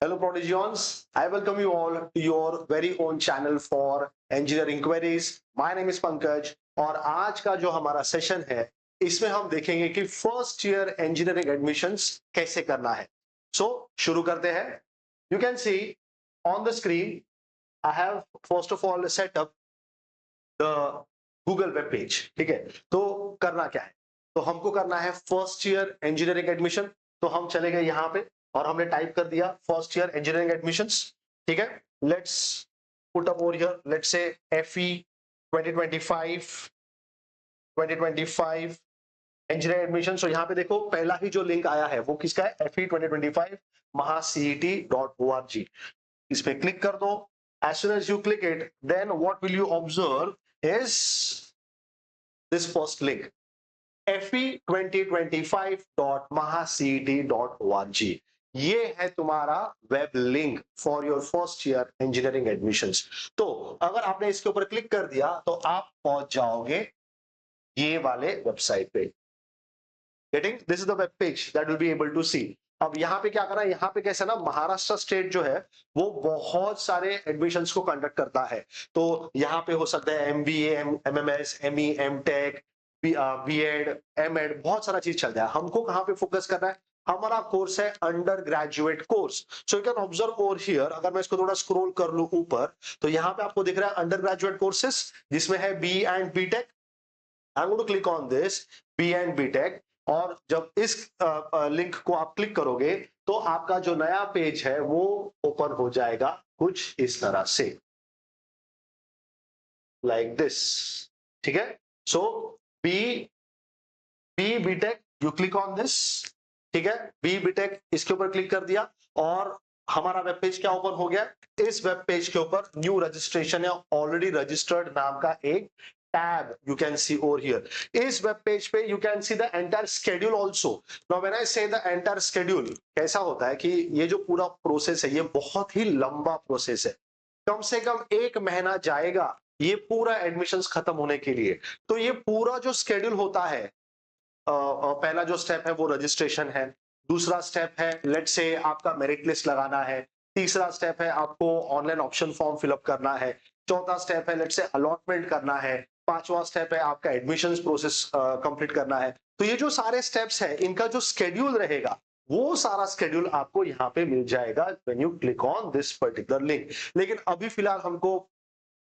Hello Prodigions, I welcome you all to your very own channel for engineering queries. My name is Pankaj और आज का जो हमारा session है इसमें हम देखेंगे कि फर्स्ट ईयर इंजीनियरिंग एडमिशंस कैसे करना है। शुरू करते हैं। You can see on the screen I have first of all set up the Google web page। ठीक है, तो करना क्या है, तो हमको करना है फर्स्ट ईयर इंजीनियरिंग एडमिशन। तो हम चले गए यहाँ पे और हमने टाइप कर दिया फर्स्ट ईयर इंजीनियरिंग एडमिशंस। ठीक है, let's put up over here, let's say FE 2025 engineering admission. तो यहाँ पे देखो पहला ही जो लिंक आया है वो किसका है, FE 2025 mahacet.org। इस पे क्लिक कर दो। As soon as you click it, then what will you observe is this first link, fe2025.mahacet.org। ये है तुम्हारा web link for your first year engineering admissions. तो अगर आपने इसके ऊपर क्लिक कर दिया तो आप पहुंच जाओगे ये वाले वेबसाइट पे। Getting, this is the web page that will be able to see. अब यहाँ पे क्या करना है, यहाँ पे कैसे ना, महाराष्ट्र स्टेट जो है वो बहुत सारे एडमिशंस को कंडक्ट करता है। तो यहाँ पे हो सकता है MBA, MMS, ME, MTech, B.Ed, M.Ed, बहुत सारा चीज चलता है। हमको कहाँ पे फोकस करना है, हमारा कोर्स है under graduate course. So you can observe over here, अगर मैं इसको थोड़ा स्क्रॉल कर लूं ऊपर तो यहाँ पे आपको दिख रहा है अंडर ग्रेजुएट कोर्सेस जिसमें है B and B.Tech। I am going to click on this B and B.Tech और जब इस लिंक को आप क्लिक करोगे तो आपका जो नया पेज है वो ओपन हो जाएगा कुछ इस तरह से, लाइक दिस। ठीक है, सो B.Tech, you click on this. ठीक है, B.Tech इसके ऊपर क्लिक कर दिया और हमारा वेब पेज क्या ओपन हो गया। इस वेब पेज के ऊपर न्यू रजिस्ट्रेशन या ऑलरेडी रजिस्टर्ड नाम का एक tab you can see over here। इस वेब पेज पे you can see the entire schedule also। now when I say the entire schedule, कैसा होता है कि ये जो पूरा प्रोसेस है ये बहुत ही लंबा प्रोसेस है, कम से कम 1 महीना जाएगा ये पूरा एडमिशंस खत्म होने के लिए। तो ये पूरा जो स्केड्यूल होता है, पहला जो स्टेप है वो रजिस्ट्रेशन है, दूसरा स्टेप है लेट्स से आपका मेरिट लिस्ट लगाना है, तीसरा स्टेप है आपको ऑनलाइन ऑप्शन फॉर्म फिलअप करना है, चौथा स्टेप है लेट्स से अलॉटमेंट करना है, पांचवा स्टेप है आपका एडमिशंस प्रोसेस कंप्लीट करना है। तो ये जो सारे स्टेप्स है इनका जो स्केड्यूल रहेगा वो सारा स्केड्यूल आपको यहाँ पे मिल जाएगा when you click on this particular link. लेकिन अभी फिलहाल हमको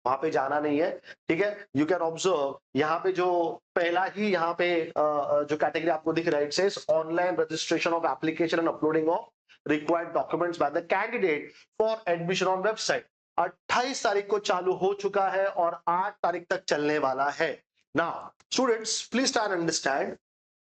वहां पे जाना नहीं है। ठीक है, यू कैन ऑब्जर्व यहाँ पे जो पहला ही यहाँ पे जो कैटेगरी आपको दिख रहा है, it says online registration of application and uploading of required documents by the candidate for admission on website. 28 तारीख को चालू हो चुका है और 8 तारीख तक चलने वाला है। Now students please try and understand,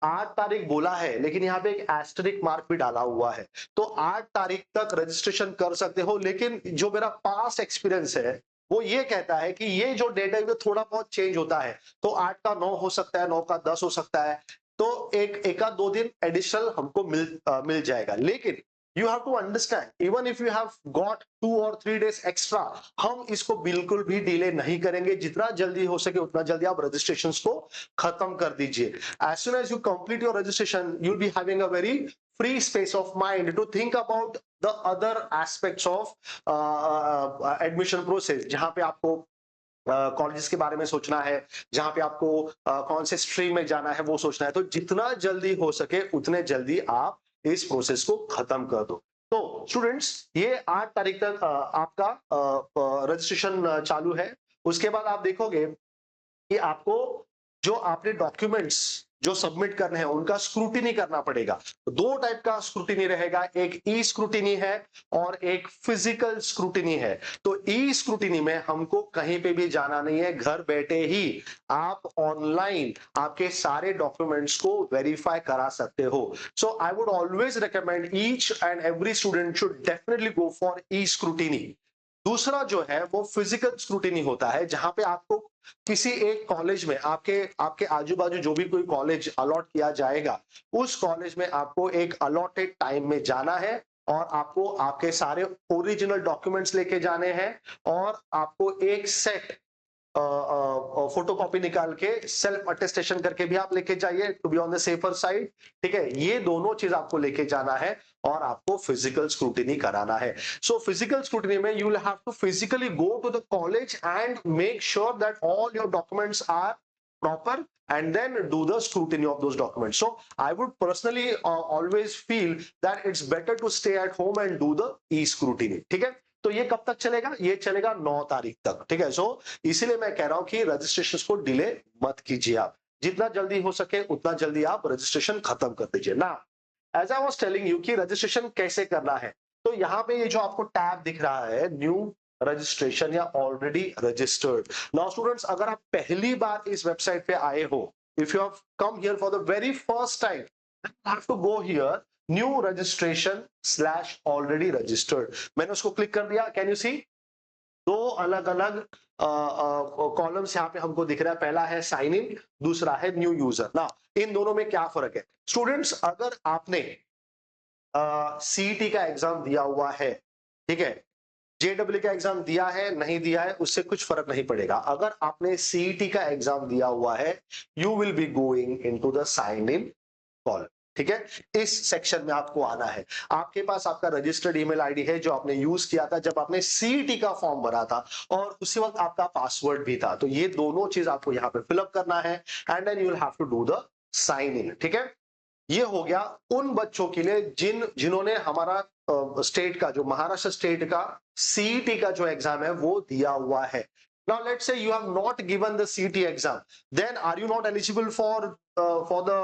8 तारीख बोला है लेकिन यहाँ पे एक एस्टेरिक मार्क भी डाला हुआ है। तो 8 तारीख तक रजिस्ट्रेशन कर सकते हो, लेकिन जो मेरा पास्ट एक्सपीरियंस है वो ये कहता है कि ये जो डेट है वो थोड़ा बहुत चेंज होता है। तो 8 का 9 हो सकता है, 9 का 10 हो सकता है। तो एक आध 2 दिन एडिशनल हमको मिल जाएगा। लेकिन you have to understand, even if you have got 2 और 3 डेज एक्स्ट्रा, हम इसको बिल्कुल भी डिले नहीं करेंगे। जितना जल्दी हो सके उतना जल्दी आप रजिस्ट्रेशन को खत्म कर दीजिए। As soon as you complete your registration, you'll be having a very free space of mind to think about the other aspects of admission process, जहां पे आपको कॉलेजेस के बारे में सोचना है, जहां पे आपको कौन से स्ट्रीम में जाना है वो सोचना है। तो जितना जल्दी हो सके उतने जल्दी आप इस प्रोसेस को खत्म कर दो। तो स्टूडेंट्स ये 8 तारीख तक आपका रजिस्ट्रेशन चालू है। उसके बाद आप देखोगे कि आपको जो आपने डॉक्यूमेंट्स जो सबमिट करने हैं उनका स्क्रूटिनी करना पड़ेगा। 2 टाइप का स्क्रूटिनी रहेगा, एक ई स्क्रूटिनी है और एक फिजिकल स्क्रूटिनी है। तो ई स्क्रूटिनी में हमको कहीं पे भी जाना नहीं है, घर बैठे ही आप ऑनलाइन आपके सारे डॉक्यूमेंट्स को वेरीफाई करा सकते हो। So I would always recommend each and every student should definitely go for e scrutiny. दूसरा जो है वो फिजिकल स्क्रूटिनी होता है, जहां पे आपको किसी एक कॉलेज में आपके आजू बाजू जो भी कोई कॉलेज अलॉट किया जाएगा उस कॉलेज में आपको एक अलॉटेड टाइम में जाना है और आपको आपके सारे ओरिजिनल डॉक्यूमेंट्स लेके जाने हैं और आपको एक सेट फोटोकॉपी निकाल के सेल्फ अटेस्टेशन करके भी आप लेके जाइए to be on the safer side. ठीक है, ये दोनों चीज आपको लेके जाना है और आपको फिजिकल स्क्रूटिनी कराना है। सो फिजिकल स्क्रूटिनी में you will have to physically go to the college and make sure that all your documents are proper and then do the scrutiny of those documents. So I would personally always feel that it's better to stay at home and do the e-scrutiny. ठीक है, तो ये कब तक चलेगा? ये चलेगा 9 तारीख तक। ठीक है, सो इसीलिए मैं कह रहा हूं कि रजिस्ट्रेशन को डिले मत कीजिए, आप जितना जल्दी हो सके उतना जल्दी आप रजिस्ट्रेशन खत्म कर दीजिए ना। As I was telling you कि रजिस्ट्रेशन कैसे करना है, तो यहाँ पे ये जो आपको टैब दिख रहा है न्यू रजिस्ट्रेशन या ऑलरेडी रजिस्टर्ड। नाउ स्टूडेंट्स, अगर आप पहली बार इस वेबसाइट पे आए हो, if you have come here for the very first time, you have to go here new registration slash already registered. मैंने उसको क्लिक कर दिया। कैन यू सी दो अलग अलग कॉलम्स यहाँ पे हमको दिख रहा है। पहला है साइन इन, दूसरा है न्यू यूजर। ना इन दोनों में क्या फर्क है स्टूडेंट्स? अगर आपने सीईटी का एग्जाम दिया हुआ है, ठीक है, जेडब्ल्यू का एग्जाम दिया है नहीं दिया है उससे कुछ फर्क नहीं पड़ेगा। अगर आपने सीईटी का एग्जाम दिया हुआ है, you will be going into the sign in column. ठीक है, इस सेक्शन में आपको आना है। आपके पास आपका रजिस्टर्ड ईमेल आईडी है जो आपने यूज किया था जब आपने सीईटी का फॉर्म भरा था, और उसी वक्त आपका पासवर्ड भी था। तो ये दोनों चीज आपको यहाँ पे फिलअप करना है and then you will have to do the sign in. ठीक है, ये हो गया उन बच्चों के लिए जिन्होंने हमारा स्टेट का, जो महाराष्ट्र स्टेट का सीईटी का जो एग्जाम है वो दिया हुआ है। Now let's say you have not given the CET exam, then are you not eligible for the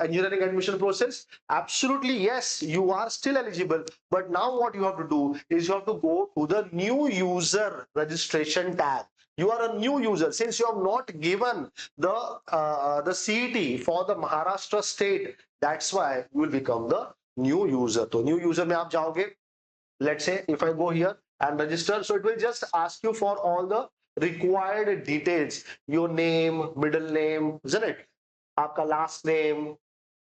engineering admission process? Absolutely yes, you are still eligible. But now what you have to do is you have to go to the new user registration tab. You are a new user since you have not given the CET for the Maharashtra state. That's why you will become the new user. तो new user में आप जाओगे, let's say if I go here and register, so it will just ask you for all the required details, your name, middle name, isn't it, आपका last name,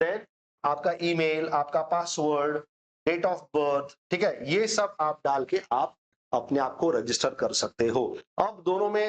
then आपका email, आपका password, date of birth। ठीक है, ये सब आप डाल के आप अपने आप को रजिस्टर कर सकते हो। अब दोनों में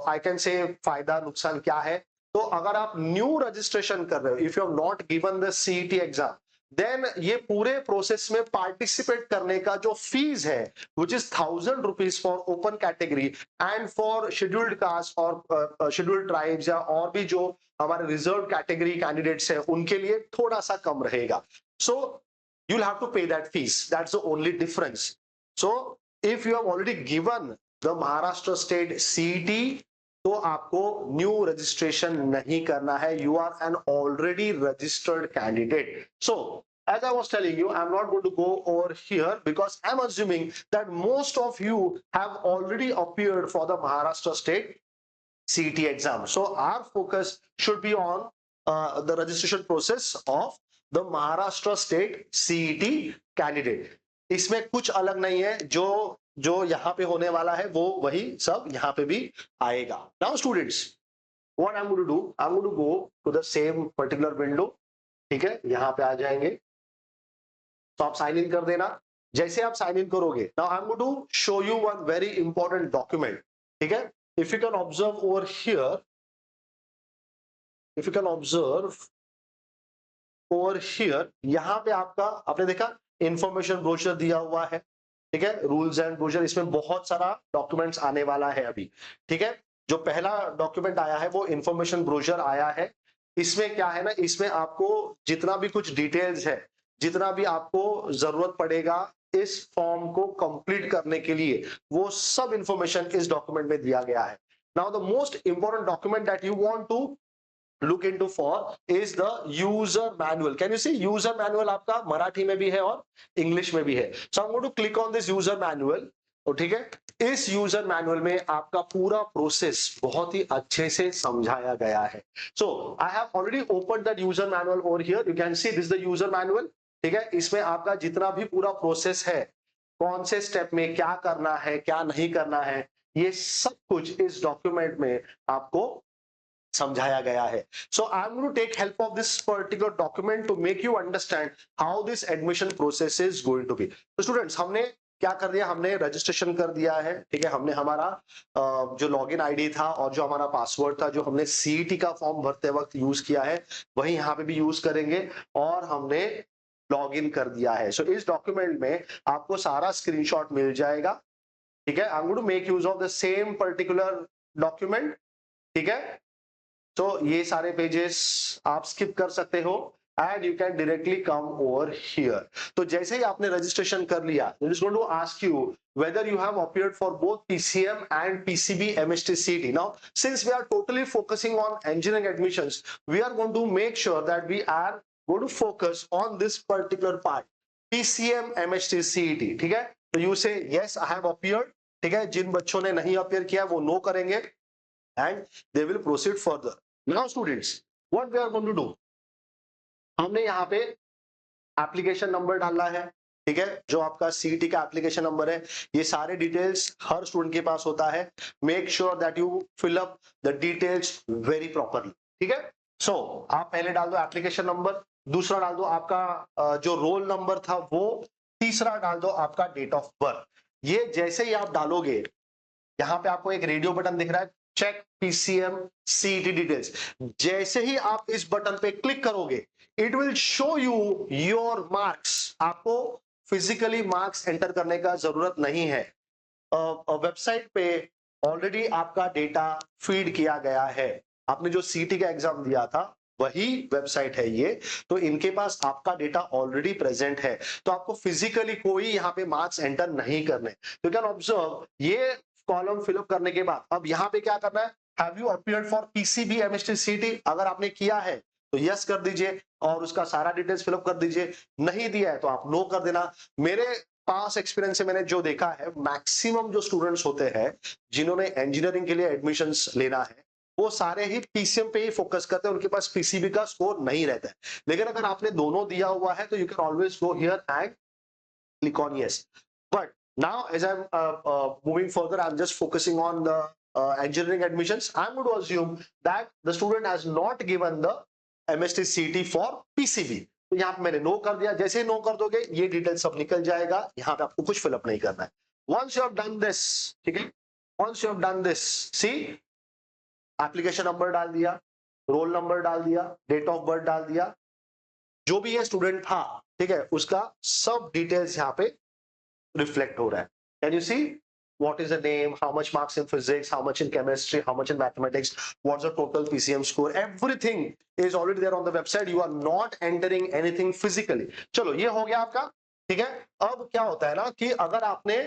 आई कैन से फायदा नुकसान क्या है। तो अगर आप न्यू रजिस्ट्रेशन कर रहे हो, if you have not given the CET exam, देन ये पूरे प्रोसेस में पार्टिसिपेट करने का जो फीस है which is 1000 rupees for open category and for scheduled caste और शेड्यूल्ड ट्राइब्स या और भी जो हमारे रिजर्व कैटेगरी कैंडिडेट्स हैं उनके लिए थोड़ा सा कम रहेगा। So you will have to pay that fees, that's the only difference. So if you have already given the Maharashtra state CET, तो आपको न्यू रजिस्ट्रेशन नहीं करना है। You are an already registered candidate. So as I was telling you, I'm not going to go over here because I'm assuming that most of you have already appeared for the Maharashtra state CET exam. So our focus should be on the registration process of the Maharashtra state CET candidate. इसमें कुछ अलग नहीं है, जो यहाँ पे होने वाला है वो वही सब यहाँ पे भी आएगा। Now students, what I'm going to do, I'm going to go to the same particular window। ठीक है, यहाँ पे आ जाएंगे तो आप साइन इन कर देना। जैसे आप साइन इन करोगे, now I am going to show you one very important document. ठीक है, if you can observe over here, if you can observe over here, यहाँ पे आपका आपने देखा इंफॉर्मेशन ब्रोशर दिया हुआ है। ठीक है, रूल्स एंड ब्रोशर, इसमें बहुत सारा डॉक्यूमेंट्स आने वाला है अभी। ठीक है, जो पहला डॉक्यूमेंट आया है वो इंफॉर्मेशन ब्रोशर आया है। इसमें क्या है ना, इसमें आपको जितना भी कुछ डिटेल्स है, जितना भी आपको जरूरत पड़ेगा इस फॉर्म को कंप्लीट करने के लिए, वो सब इंफॉर्मेशन इस डॉक्यूमेंट में दिया गया है। Now the most important document that you want to look into for is the user manual. Can you see user manual आपका मराठी में भी है और इंग्लिश में भी है। So I'm going to click on this user manual। तो ठीक है, इस यूजर मैनुअल में आपका पूरा प्रोसेस बहुत ही अच्छे से समझाया गया है। So I have already opened that user manual over here. You can see this is the user manual। ठीक है, इसमें आपका जितना भी पूरा प्रोसेस है, कौन से स्टेप में क्या करना है क्या नहीं करना है, ये सब कुछ इस डॉक्यूमेंट में आपको समझाया गया है। So I am going to take help of this particular document to make you understand how this admission process is going to be. तो स्टूडेंट्स, हमने क्या कर दिया, हमने रजिस्ट्रेशन कर दिया है। ठीक है, हमने हमारा जो लॉगिन आईडी था और जो हमारा पासवर्ड था, जो हमने सीईटी का फॉर्म भरते वक्त यूज किया है, वही यहाँ पे भी यूज करेंगे। और हमने लॉग इन कर दिया है। सो इस डॉक्यूमेंट में आपको सारा स्क्रीनशॉट मिल जाएगा, ठीक है। I am going to make use of the same particular document, ठीक है। तो ये सारे पेजेस आप स्किप कर सकते हो and you can directly come over here. तो जैसे ही आपने रजिस्ट्रेशन कर लिया, it is going to ask you whether you have appeared for both PCM and PCB MST CET. Now, since we are totally focusing on engineering admissions, we are going to make sure that we are going to focus on this particular part, PCM MST CET, ठीक है। तो you say yes, I have appeared, ठीक है। जिन बच्चों ने नहीं appear किया वो नो करेंगे and they will proceed further. Now students, what we are going to do, हमने यहाँ पे एप्लीकेशन नंबर डालना है, ठीक है। जो आपका सीईटी का एप्लीकेशन नंबर है, ये सारे डिटेल्स हर स्टूडेंट के पास होता है। Make sure that you fill up the details very properly, ठीक है। सो आप पहले डाल दो एप्लीकेशन नंबर, दूसरा डाल दो आपका जो रोल नंबर था वो, तीसरा डाल दो आपका डेट ऑफ बर्थ। ये जैसे ही आप डालोगे, यहाँ पे आपको एक रेडियो बटन दिख रहा है, चेक पीसीएम सीईटी डिटेल्स। जैसे ही आप इस बटन पे क्लिक करोगे, it will show you your marks. आपको फिजिकली मार्क्स एंटर करने का जरूरत नहीं है। वेबसाइट पे ऑलरेडी आपका डेटा फीड किया गया है। आपने जो सीईटी का एग्जाम दिया था वही वेबसाइट है ये, तो इनके पास आपका डेटा ऑलरेडी प्रेजेंट है। तो आपको फिजिकली कोई यहाँ पे मार्क्स एंटर नहीं करने। यू कैन ऑब्जर्व, ये कॉलम फिलअप करने के बाद अब यहाँ पे क्या करना है, have you appeared for PCB MST CET. अगर आपने किया है तो यस कर दीजिए और उसका सारा डिटेल्स फिलअप कर दीजिए। नहीं दिया है तो आप नो कर देना। मेरे पास एक्सपीरियंस से मैंने जो देखा है, मैक्सिमम जो स्टूडेंट्स होते हैं जिन्होंने इंजीनियरिंग के लिए एडमिशंस लेना है, वो सारे ही पीसीएम पे ही फोकस करते हैं, उनके पास पीसीबी का स्कोर नहीं रहता है। लेकिन अगर आपने दोनों दिया हुआ है तो you can always go here and click on yes. But now as I'm moving further, I'm just focusing on the engineering admissions. I'm going to assume that the student has not given the MST CET for PCB. तो यहाँ पे मैंने no कर दिया। जैसे no कर दोगे ये डिटेल सब निकल जाएगा, यहाँ पे आपको कुछ फिलअप नहीं करना है। Once you have done this, ठीक है, once you have done this, see, application number डाल दिया, रोल नंबर डाल दिया, डेट ऑफ बर्थ डाल दिया, जो भी ये स्टूडेंट था, ठीक है, उसका सब डिटेल्स यहाँ पे रिफ्लेक्ट हो रहा है। Can you see what is the name, how much marks in physics, how much in chemistry, how much in mathematics, what's the total PCM score, everything is already there on the website. You are not entering anything physically. चलो ये हो गया आपका, ठीक है। अब क्या होता है ना कि अगर आपने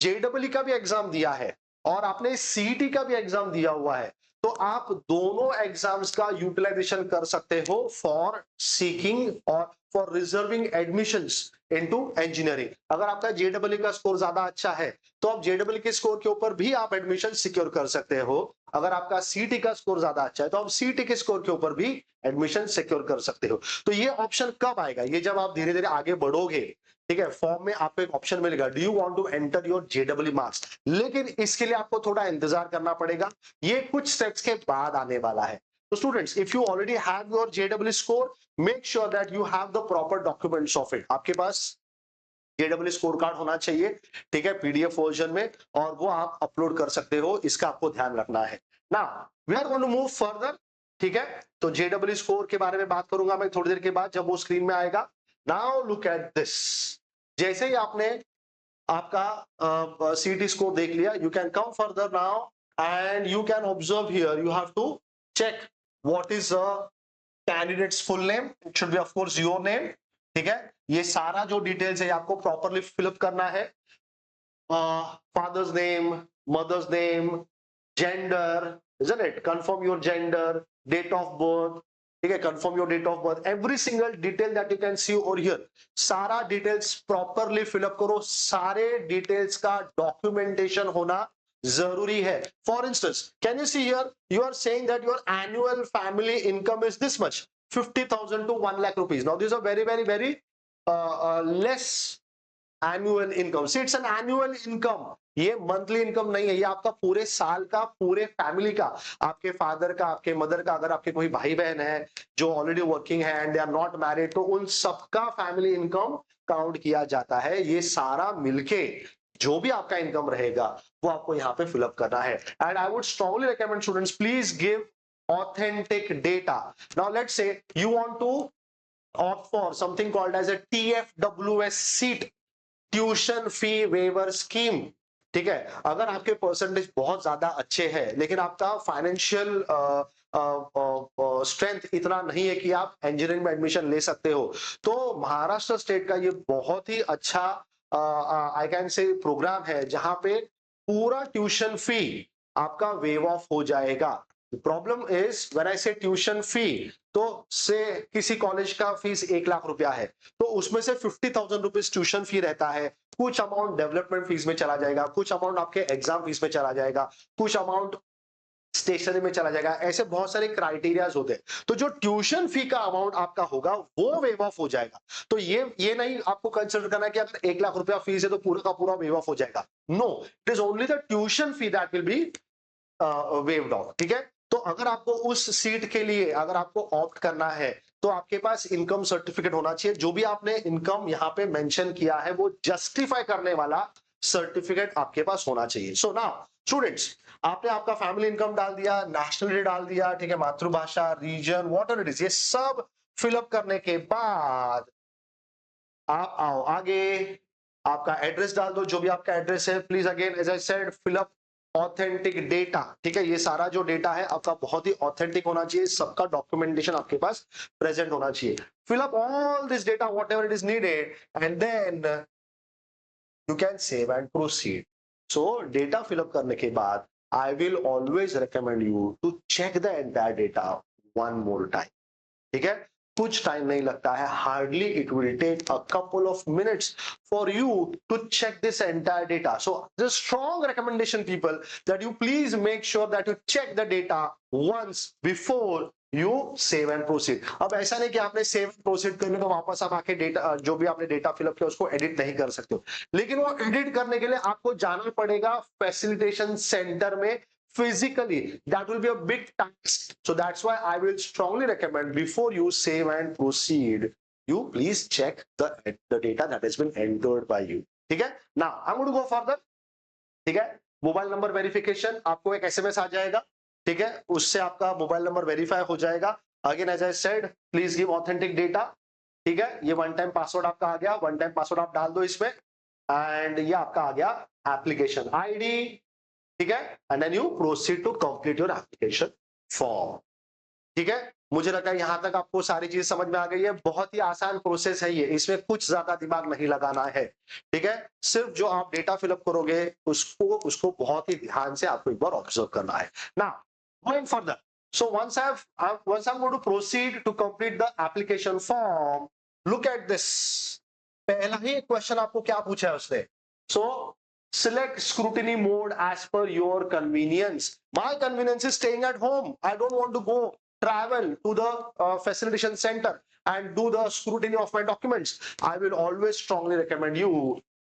जेईई का भी एग्जाम दिया है और आपने सीईटी का भी एग्जाम दिया हुआ है, तो आप दोनों एग्जाम्स का यूटिलाइजेशन कर सकते हो फॉर सीकिंग और for reserving admissions into engineering. अगर आपका जेईई का स्कोर ज्यादा अच्छा है तो आप जेईई के स्कोर के ऊपर भी आप एडमिशन सिक्योर कर सकते हो। अगर आपका सीईटी का स्कोर ज्यादा अच्छा है तो आप सीईटी के स्कोर के ऊपर भी एडमिशन सिक्योर कर सकते हो। तो ये ऑप्शन कब आएगा, ये जब आप धीरे धीरे आगे बढ़ोगे, ठीक है। फॉर्म में आपको एक ऑप्शन मिलेगा, do you want to enter your JEE marks, लेकिन इसके लिए आपको थोड़ा इंतजार करना पड़ेगा। ये कुछ स्टेप्स के बाद आने वाला है। तो students, if you already have your JEE score, make sure that you have the proper documents of it. आपके पास जेईई स्कोर कार्ड होना चाहिए, ठीक है, पीडीएफ वर्जन में, और वो आप अपलोड कर सकते हो। इसका आपको ध्यान रखना है। Now we are going to move further, ठीक है। तो जेईई स्कोर के बारे में बात करूंगा मैं थोड़ी देर के बाद जब वो स्क्रीन में आएगा। Now look at this. जैसे ही आपने आपका सीईटी स्कोर देख लिया, you can come further now and you can observe here, you have to check what is candidates full name. It should be of course your name, ठीक है। ये सारा जो डिटेल्स है आपको प्रॉपरली फिलअप करना है। Father's name, mother's name, gender, isn't it? Confirm your gender, date of birth, ठीक है, confirm your date of birth, every single detail that you can see over here, सारा डिटेल्स प्रॉपरली फिलअप करो। सारे details का documentation होना जरूरी है। For instance, can you see here, you are saying that your annual family income is this much, 50,000 to 1 lakh rupees. Now these are very less annual income. See, it's an annual income. ये monthly income नहीं है, ये आपका पूरे साल का, पूरे family का, आपके फादर का, आपके मदर का, अगर आपके कोई भाई बहन है जो ऑलरेडी वर्किंग है and they are not married, तो उन सबका फैमिली इनकम काउंट किया जाता है। ये सारा मिलके जो भी आपका इनकम रहेगा वो आपको यहाँ पे फिलअप करना है। And I would strongly recommend students, please give authentic data. Now let's say you want to opt for something called as a TFWS seat, tuition fee waiver scheme. ठीक है, अगर आपके परसेंटेज बहुत ज्यादा अच्छे हैं लेकिन आपका फाइनेंशियल स्ट्रेंथ इतना नहीं है कि आप इंजीनियरिंग में एडमिशन ले सकते हो, तो महाराष्ट्र स्टेट का ये बहुत ही अच्छा आई कैन से प्रोग्राम है जहां पे पूरा ट्यूशन फी आपका वेव ऑफ हो जाएगा। प्रॉब्लम इज व्हेन आई से ट्यूशन फी, तो से किसी कॉलेज का फीस 1 लाख रुपया है, तो उसमें से 50,000 रुपीज ट्यूशन फी रहता है, कुछ अमाउंट डेवलपमेंट फीस में चला जाएगा, कुछ अमाउंट आपके एग्जाम फीस में चला जाएगा, कुछ अमाउंट स्टेशनरी में चला जाएगा, ऐसे बहुत सारे क्राइटेरियाज होते हैं। तो जो ट्यूशन फी का अमाउंट आपका होगा वो वेव ऑफ हो जाएगा। तो ये नहीं आपको कंसिडर करना है कि अगर 1 लाख रुपया फीस है तो पूरा का पूरा वेव ऑफ हो जाएगा। No, it is only the tuition fee that will be waived off. ठीक है, तो अगर आपको उस सीट के लिए अगर आपको ऑप्ट करना है तो आपके पास इनकम सर्टिफिकेट होना चाहिए। जो भी आपने इनकम यहाँ पे मेंशन किया है वो जस्टिफाई करने वाला सर्टिफिकेट आपके पास होना चाहिए। सो नाउ स्टूडेंट्स, आपने आपका फैमिली इनकम डाल दिया, नेशनलिटी डाल दिया, ठीक है, मातृभाषा, region, whatever it is, ये सब फिलअप करने के बाद आप आओ आगे, आपका एड्रेस डाल दो, जो भी आपका एड्रेस है। Please again as I said fill up authentic data. ठीक है, ये सारा जो डेटा है आपका बहुत ही ऑथेंटिक होना चाहिए, सबका डॉक्यूमेंटेशन आपके पास प्रेजेंट होना चाहिए। Fill up all this data whatever it is needed and then you can save and proceed. So data fill up करने के बाद I will always recommend you to check the entire data one more time. ठीक है, कुछ time नहीं लगता है, hardly it will take a couple of minutes for you to check this entire data. So the strong recommendation people that you please make sure that you check the data once before you save and proceed. अब ऐसा नहीं कि आपने save proceed करने तो वापस आप आके डेटा जो भी आपने डेटा फिलअप किया उसको एडिट नहीं कर सकते हो, लेकिन वो एडिट करने के लिए आपको जाना पड़ेगा फैसिलिटेशन सेंटर में physically. That will be a big task, so that's why I will strongly recommend before you save and proceed, you please check the data that has been entered by you. ठीक है, now I'm going to go further. ठीक है, mobile number verification, आपको एक SMS आ जाएगा, ठीक है, उससे आपका मोबाइल नंबर वेरीफाई हो जाएगा। Again as I said please give authentic data. ठीक है, ये वन टाइम पासवर्ड आपका आ गया, वन टाइम पासवर्ड आप डाल दो इसमें, एंड ये आपका आ गया एप्लीकेशन आईडी। ठीक है, and then you proceed to complete your application form. ठीक है, मुझे लगा यहां तक आपको सारी चीज समझ में आ गई है। बहुत ही आसान प्रोसेस है ये, इसमें कुछ ज्यादा दिमाग नहीं लगाना है। ठीक है, सिर्फ जो आप डेटा फिलअप करोगे उसको बहुत ही ध्यान से आपको एक बार ऑब्जर्व करना है। Now going further, so once I'm going to proceed to complete the application form, look at this। पहला ही क्वेश्चन आपको क्या पूछा है उसने, सो select scrutiny mode as per your convenience. My convenience is staying at home. I don't want to go travel to the facilitation center and do the scrutiny of my documents. I will always strongly recommend you,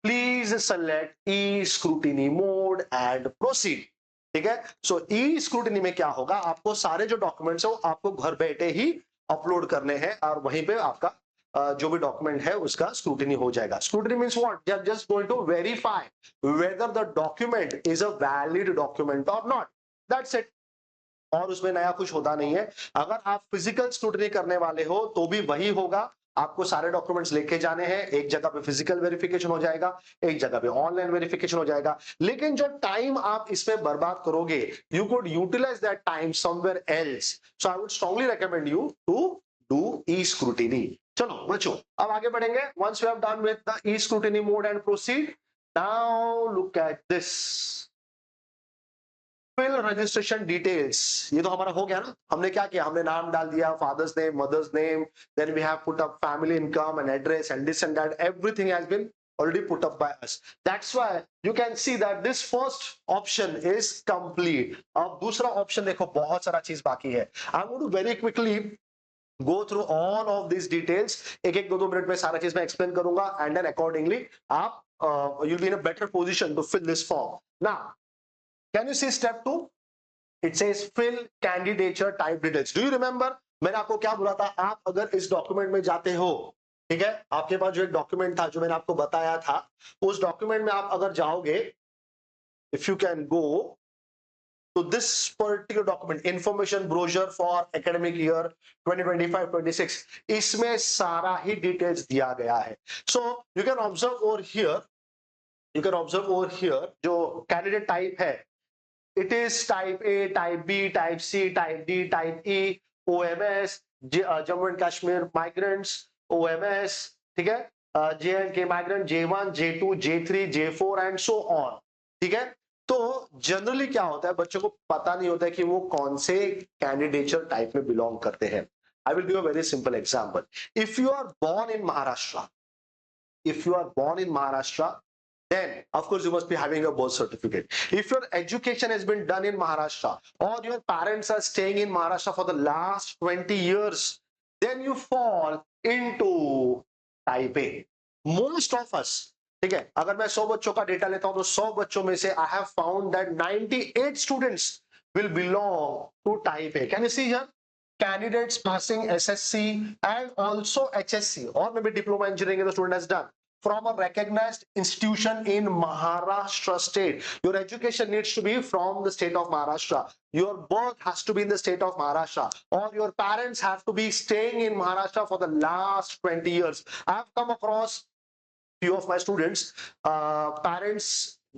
please select e-scrutiny mode and proceed. ठीक है, सो ई scrutiny में क्या होगा, आपको सारे जो documents है वो आपको घर बैठे ही अपलोड करने हैं और वहीं पे आपका जो भी डॉक्यूमेंट है उसका स्क्रूटिनी हो जाएगा। Scrutiny means what, they are just going to verify whether the document is a valid document और नॉट, दैट्स इट। और उसमें नया कुछ होता नहीं है। अगर आप फिजिकल स्क्रूटिनी करने वाले हो तो भी वही होगा, आपको सारे डॉक्यूमेंट्स लेके जाने हैं, एक जगह पे फिजिकल वेरिफिकेशन हो जाएगा, एक जगह पे ऑनलाइन वेरिफिकेशन हो जाएगा। लेकिन जो टाइम आप इसमें बर्बाद करोगे, you could utilize that time somewhere else. So I would strongly recommend you to do e scrutiny. चलो बच्चों अब आगे बढ़ेंगे। Once you have done with the e scrutiny mode and proceed, now look at this, fill registration details. ये तो हमारा हो गया ना, हमने क्या किया, हमने नाम डाल दिया, father's name, mother's name, then we have put up family income and address and this and that, everything has been already put up by us. That's why you can see that this first option is complete. अब दूसरा option देखो, बहुत सारा चीज बाकी है। I'm going to very quickly go through all of these details, एक एक दो मिनट में सारा चीज मैं एक्सप्लेन करूंगा, एंड देन अकॉर्डिंगली आप you'll be in a better position to fill this form. Now can you see step 2? It says fill candidature type details. Do you remember मैंने आपको क्या बोला था, आप अगर इस डॉक्यूमेंट में जाते हो, ठीक है, आपके पास जो एक डॉक्यूमेंट था जो मैंने आपको बताया था, उस डॉक्यूमेंट में आप अगर जाओगे, इफ यू कैन गो तो this particular document information brochure for academic year 2025-26 इसमें सारा ही डिटेल्स दिया गया है. So you can observe over here, जो कैंडिडेट टाइप है, it is type A, type B, type C, type D, type E, OMS, Jammu and Kashmir migrants, OMS, ठीक है, J&K migrant, J1, J2, J3, J4 and so on. ठीक है, तो generally क्या होता है, बच्चों को पता नहीं होता है कि वो कौन से कैंडिडेचर टाइप में बिलोंग करते हैं. I will give a very simple example. If you are born in Maharashtra, then of course you must be having a birth certificate. If your education has been done in Maharashtra or your parents are staying in Maharashtra for the last 20 years, then you fall into type A. Most of us, ठीक है, अगर मैं 100 बच्चों का data लेता हूं तो 100 बच्चों में से I have found that 98 students will belong to type A. Can you see here? Candidates passing SSC and also HSC or maybe diploma engineering the student has done from a recognized institution in Maharashtra state. Your education needs to be from the state of Maharashtra. Your birth has to be in the state of Maharashtra, or your parents have to be staying in Maharashtra for the last 20 years. I have come across few of my students, parents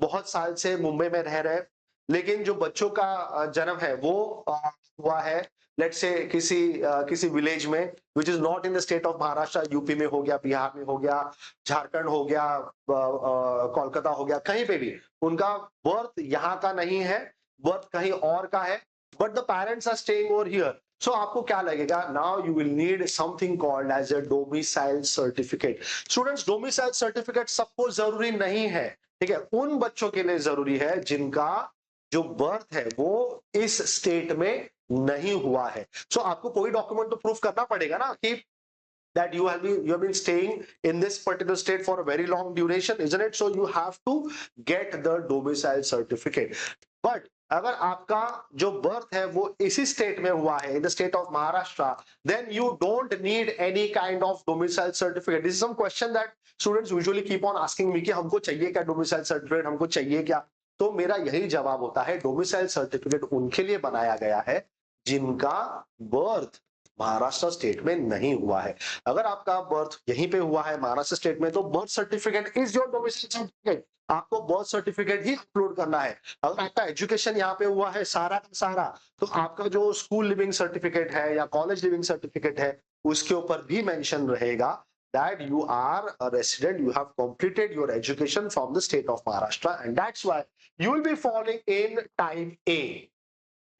बहुत साल से मुंबई में रह रहे, लेकिन जो बच्चों का जन्म है वो हुआ है लेट्स से किसी विलेज में which is not in the state of Maharashtra. UP में हो गया, बिहार में हो गया, झारखंड हो गया, कोलकाता हो गया, कहीं पे भी उनका बर्थ यहाँ का नहीं है, बर्थ कहीं और का है, but the parents are staying over here. So आपको क्या लगेगा, now you will need something called as a domicile certificate. Students, domicile certificate सबको जरूरी नहीं है, ठीक है, उन बच्चों के लिए जरूरी है जिनका जो बर्थ है वो इस स्टेट में नहीं हुआ है. सो आपको कोई डॉक्यूमेंट तो प्रूफ करना पड़ेगा ना कि that you have been staying in this particular state for a very long duration, isn't it? So you have to get the domicile certificate. But अगर आपका जो बर्थ है वो इसी स्टेट में हुआ है, in the state of Maharashtra, then you don't need any kind of domicile certificate. This is some question that students usually keep on asking me कि हमको चाहिए क्या domicile certificate, हमको चाहिए क्या. तो मेरा यही जवाब होता है, domicile certificate उनके लिए बनाया गया है जिनका बर्थ महाराष्ट्र स्टेट में नहीं हुआ है. अगर आपका बर्थ यहीं पे हुआ है महाराष्ट्र स्टेट में, तो birth certificate is your domicile certificate. आपको बर्थ सर्टिफिकेट ही अपलोड करना है. अगर आपका एजुकेशन यहाँ पे हुआ है सारा का सारा, तो आपका जो स्कूल लिविंग सर्टिफिकेट है या कॉलेज लिविंग सर्टिफिकेट है उसके ऊपर भी मेंशन रहेगा that you are a resident, you have completed your education from the state of Maharashtra, and that's why you will be falling in type A.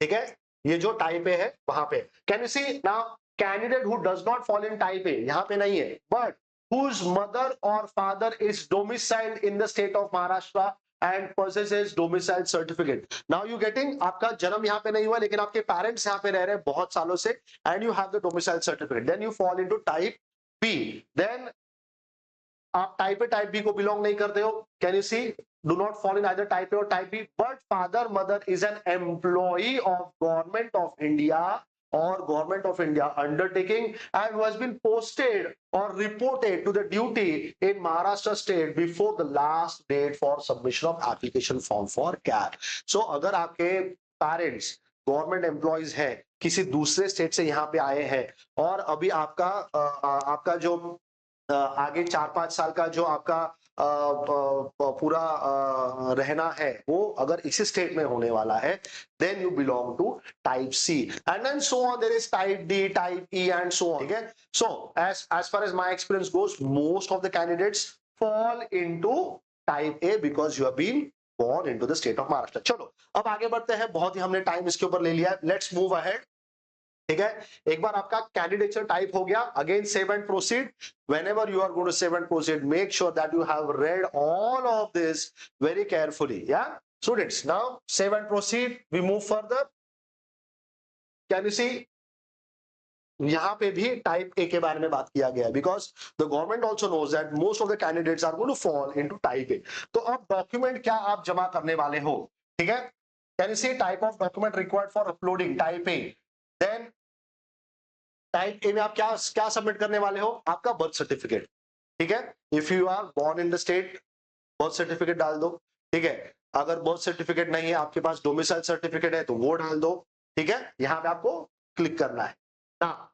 ठीक है, ये जो टाइप ए है वहां पे can you see now candidate who does not fall in type A यहां पे नहीं है, but whose mother or father is domiciled in the state of Maharashtra and possesses domicile certificate. Now you getting, आपका जन्म यहाँ पे नहीं हुआ लेकिन आपके पेरेंट्स यहाँ पे रह रहे हैं बहुत सालों से and you have the domicile certificate, then you fall into type B. Then आप टाइप ए टाइप बी को बिलोंग नहीं करते हो, can you see, do not fall in either type A or type B, but father mother is an employee of government of India or government of India undertaking and who has been posted or reported to the duty in Maharashtra state before the last date for submission of application form for CAT. So अगर आपके parents government employees है, किसी दूसरे state से यहाँ पे आए हैं और अभी आपका जो आगे 4-5 साल का जो आपका पूरा रहना है वो अगर इसी स्टेट में होने वाला है, then you belong to type C, and then so on there is type D, type E and so on. ठीक है, so as far as my experience goes, most of the candidates fall into type A because you have been born into the state of Maharashtra. चलो अब आगे बढ़ते हैं, बहुत ही हमने time इसके ऊपर ले लिया, लेट्स मूव अहेड. ठीक है, एक बार आपका कैंडिडेचर टाइप हो गया, again save and proceed. whenever you are going to save and proceed, make sure that you have read all of this very carefully. Yeah, students, now save and proceed, we move further. Can you see, यहाँ पे भी type A के बारे में बात किया गया है because the government also knows that most of the candidates are going to fall into type A. तो अब डॉक्यूमेंट क्या आप जमा करने वाले हो, ठीक है, can you see type of document required for uploading type A. Then type A में आप क्या सबमिट करने वाले हो, आपका बर्थ सर्टिफिकेट. ठीक है, if you are born in the state, birth certificate डाल दो. ठीक है, अगर बर्थ सर्टिफिकेट नहीं है आपके पास, डोमिसाइल सर्टिफिकेट है तो वो डाल दो, ठीक है। यहां पे आपको क्लिक करना है ना।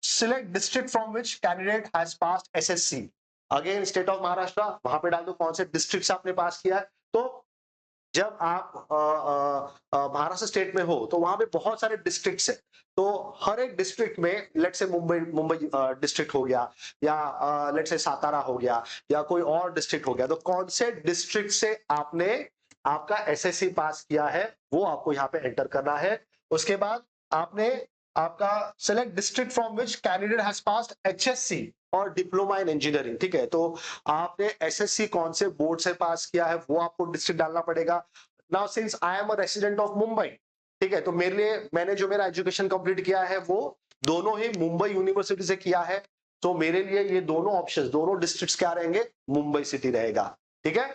Select district from which candidate has passed SSC, again state of Maharashtra, वहां पे डाल दो कौन से डिस्ट्रिक्ट से आपने पास किया है। तो जब आप महाराष्ट्र स्टेट में हो तो वहां पे बहुत सारे डिस्ट्रिक्ट्स है, तो हर एक डिस्ट्रिक्ट में लेट्स से मुंबई डिस्ट्रिक्ट हो गया, या लेट्स से सातारा हो गया, या कोई और डिस्ट्रिक्ट हो गया, तो कौन से डिस्ट्रिक्ट से आपने आपका एसएससी पास किया है वो आपको यहाँ पे एंटर करना है। उसके बाद आपने आपका select district from which candidate has passed HSC और डिप्लोमा इन इंजीनियरिंग, ठीक है। तो आपने एसएससी कौन से बोर्ड से पास किया है वो आपको डिस्ट्रिक्ट डालना पड़ेगा। Now since I am a resident of Mumbai, ठीक है, तो मेरे लिए मैंने जो मेरा एजुकेशन कंप्लीट किया है वो दोनों ही मुंबई यूनिवर्सिटी से किया है, तो मेरे लिए ये दोनों ऑप्शंस, दोनों डिस्ट्रिक्ट्स क्या रहेंगे, मुंबई सिटी रहेगा, ठीक है।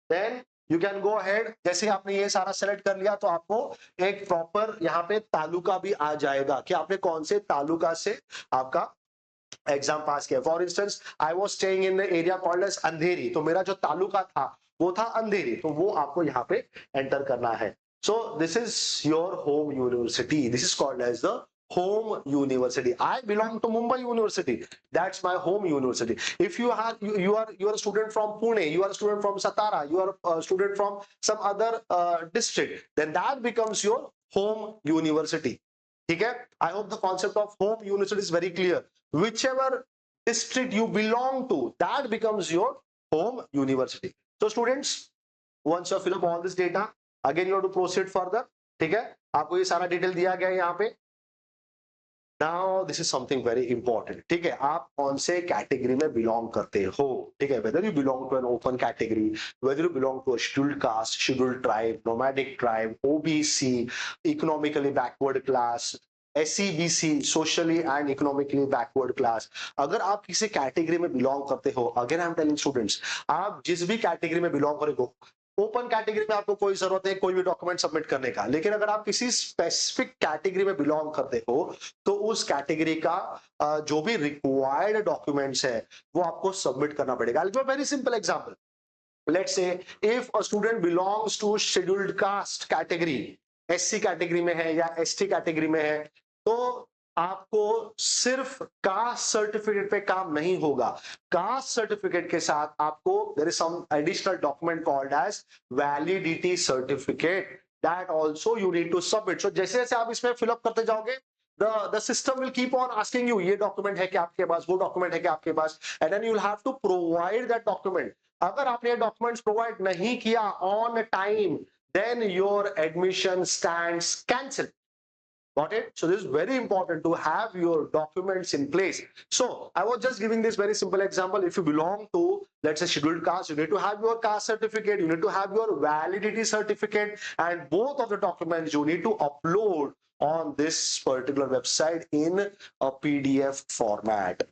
Then you can go ahead, जैसे आपने ये सारा सेलेक्ट कर लिया तो आपको एक प्रॉपर यहाँ पे तालुका भी आ जाएगा कि आपने कौन से तालुका से आपका एग्जाम पास किया। For instance I was staying in the area called as Andheri, तो मेरा जो तालुका था वो था अंधेरी, तो वो आपको यहाँ पे एंटर करना है। So this is your home university, this is called as the home university. I belong to Mumbai University, that's my home university. If you are a student from Pune, you are a student from Satara, you are a student from some other district, then that becomes your home university, ठीक है। I hope the concept of home university is very clear. Whichever district you belong to, that becomes your home university. So students, once you fill up all this data, again you have to proceed further, ठीक है। आपको ये सारा detail दिया गया है यहाँ पे। Now this is something very important, ठीक है। आप कौन से कैटेगरी में बिलोंग करते हो, ठीक है। Whether you belong to an open category, whether you belong to a scheduled caste, scheduled tribe, nomadic tribe, OBC, economically backward class, SCBC, socially and economically backward class, अगर आप किसी कैटेगरी में belong करते हो, again I am telling students, आप जिस भी category में बिलोंग करोगे, ओपन कैटेगरी में आपको कोई जरूरत है कोई भी डॉक्यूमेंट सबमिट करने का, लेकिन अगर आप किसी स्पेसिफिक कैटेगरी में बिलोंग करते हो तो उस कैटेगरी का जो भी रिक्वायर्ड डॉक्यूमेंट्स है वो आपको सबमिट करना पड़ेगा। I will give a very simple example, let's say if a student belongs to scheduled caste category, SC category में है या एसटी कैटेगरी में है, तो आपको सिर्फ कास्ट सर्टिफिकेट पे काम नहीं होगा, कास्ट सर्टिफिकेट के साथ आपको there is some additional document called as validity certificate, that also you need to submit. So जैसे जैसे आप इसमें फिलअप करते जाओगे, the system will keep on asking you ये डॉक्यूमेंट है क्या आपके पास, वो डॉक्यूमेंट है क्या आपके पास, and then you'll have to provide that document. अगर आपने डॉक्यूमेंट्स प्रोवाइड नहीं किया on time, then your admission stands cancelled. Got it? So this is very important to have your documents in place. So I was just giving this very simple example. If you belong to, let's say, scheduled caste, you need to have your caste certificate, you need to have your validity certificate, and both of the documents you need to upload on this particular website in a PDF format.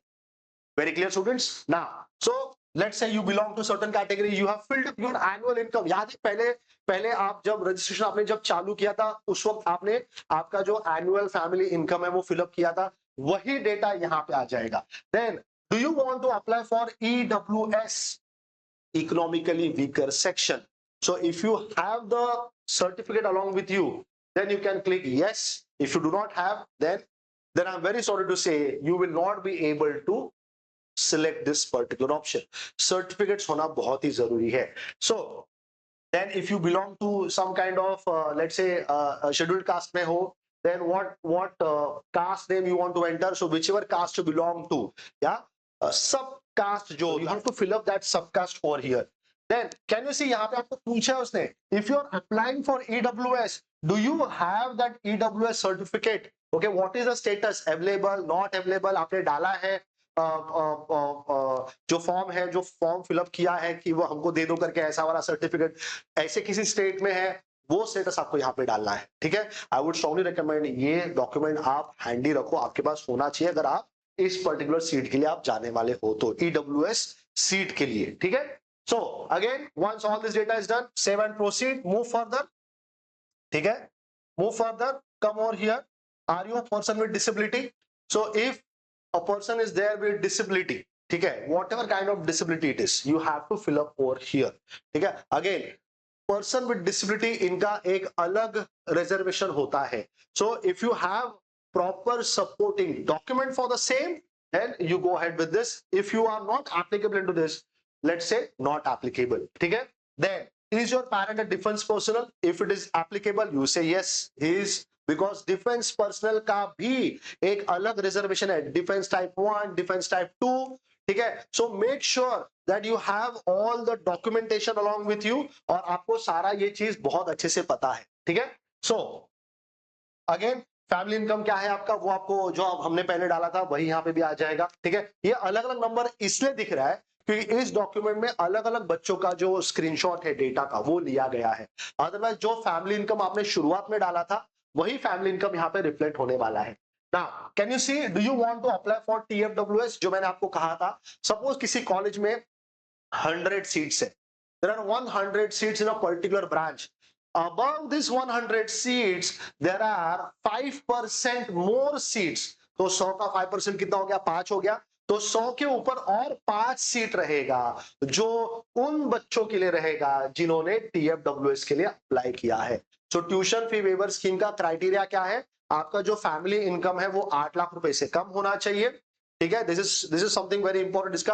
Very clear, students? Now, so let's say you belong to certain category, you have filled up your annual income. याद है पहले आप जब registration आपने जब चालू किया था उस वक्त आपने आपका जो एनुअल फैमिली इनकम है वो फिलअप किया था, वही डेटा यहाँ पे आ जाएगा। Then do you want to apply for EWS, economically weaker section? So if you have the certificate along with you, then you can click yes. If you do not have, then I'm very sorry to say you will not be able to select this particular option. Certificates होना बहुत ही जरूरी है। So then if you belong to some kind of let's say scheduled caste में हो, then what caste name you want to enter, so whichever caste you belong to, yeah, sub caste जो, you have to fill up that sub caste over here. Then can you see यहाँ पे आपको पूछा है उसने, if you are applying for EWS, do you have that EWS certificate? Okay, what is the status, available, not available, आपने डाला है जो फॉर्म है, जो फॉर्म फिलअप किया है कि वो हमको दे दो करके ऐसा वाला सर्टिफिकेट, ऐसे किसी स्टेट में है वो स्टेटस आपको यहाँ पे डालना है, ठीक है। आई वुड स्ट्रांगली रिकमेंड ये डॉक्यूमेंट आप हैंडी रखो, आपके पास होना चाहिए अगर आप इस पर्टिकुलर सीट के लिए आप जाने वाले हो तो, EWS सीट के लिए, ठीक है। So again once all this data is done, save and proceed, move further, ठीक है। Move further, come over here, are you a person with disability? So if a person is there with disability, ठीक है, whatever kind of disability it is, you have to fill up over here, ठीक है। Again, person with disability, इनका एक अलग reservation होता है। So if you have proper supporting document for the same, then you go ahead with this. If you are not applicable into this, let's say not applicable, ठीक है। Then is your parent a defence personal? If it is applicable, you say yes he is, because defence personal का भी एक अलग reservation है, defence type 1, defence type 2, ठीक है। So make sure that you have all the documentation along with you, और आपको सारा ये चीज बहुत अच्छे से पता है, ठीक है। सो अगेन, फैमिली इनकम क्या है आपका, वो आपको जो हमने पहले डाला था वही यहाँ पे भी आ जाएगा, ठीक है। ये अलग अलग नंबर इसलिए दिख रहा है क्योंकि इस डॉक्यूमेंट में अलग अलग बच्चों का जो स्क्रीनशॉट है डेटा का, वो लिया गया है। अदरवाइज जो फैमिली इनकम आपने शुरुआत में डाला था, वही फैमिली इनकम यहाँ पे रिफ्लेक्ट होने वाला है। Now, can you see, do you want to apply for TFWS? जो मैंने आपको कहा था, सपोज किसी कॉलेज में 100 सीट्स है, there are 100 seats in a particular branch. Above this 100 seats, there are 5% more seats. तो 100 का 5% कितना हो गया? 5 हो गया। तो 100 के ऊपर और 5 सीट रहेगा, जो उन बच्चों के लिए रहेगा जिन्होंने TFWS के लिए अप्लाई किया है। सो ट्यूशन फी वेवर स्कीम का क्राइटेरिया क्या है? आपका जो फैमिली इनकम है वो 8 लाख रुपए से कम होना चाहिए, ठीक है। This is something very important, इसका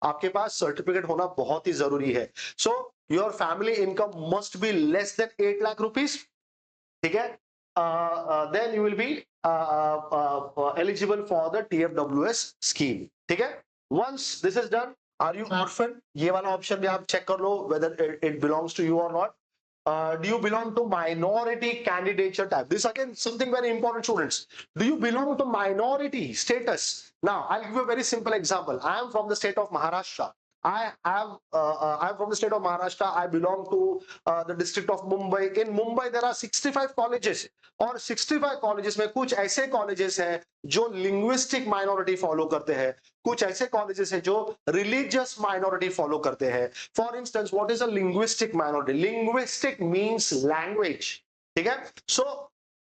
आपके पास सर्टिफिकेट होना बहुत ही जरूरी है। So your family income must be less than 8 lakh rupees, ठीक है। Then you will be eligible for the TFWS scheme, ठीक है। Once this is done, are you orphan, ये वाला ऑप्शन भी आप चेक कर लो whether it belongs to you और not. Do you belong to minority candidature type? This again something very important, students. Do you belong to minority status? Now I'll give you a very simple example. I am from the state of Maharashtra. I'm from the state of Maharashtra. I belong to the district of Mumbai. In Mumbai there are 65 colleges, और 65 colleges में कुछ ऐसे colleges हैं जो linguistic minority follow करते हैं, कुछ ऐसे colleges हैं जो religious minority follow करते हैं। For instance, what is a linguistic minority? Linguistic means language, ठीक है। So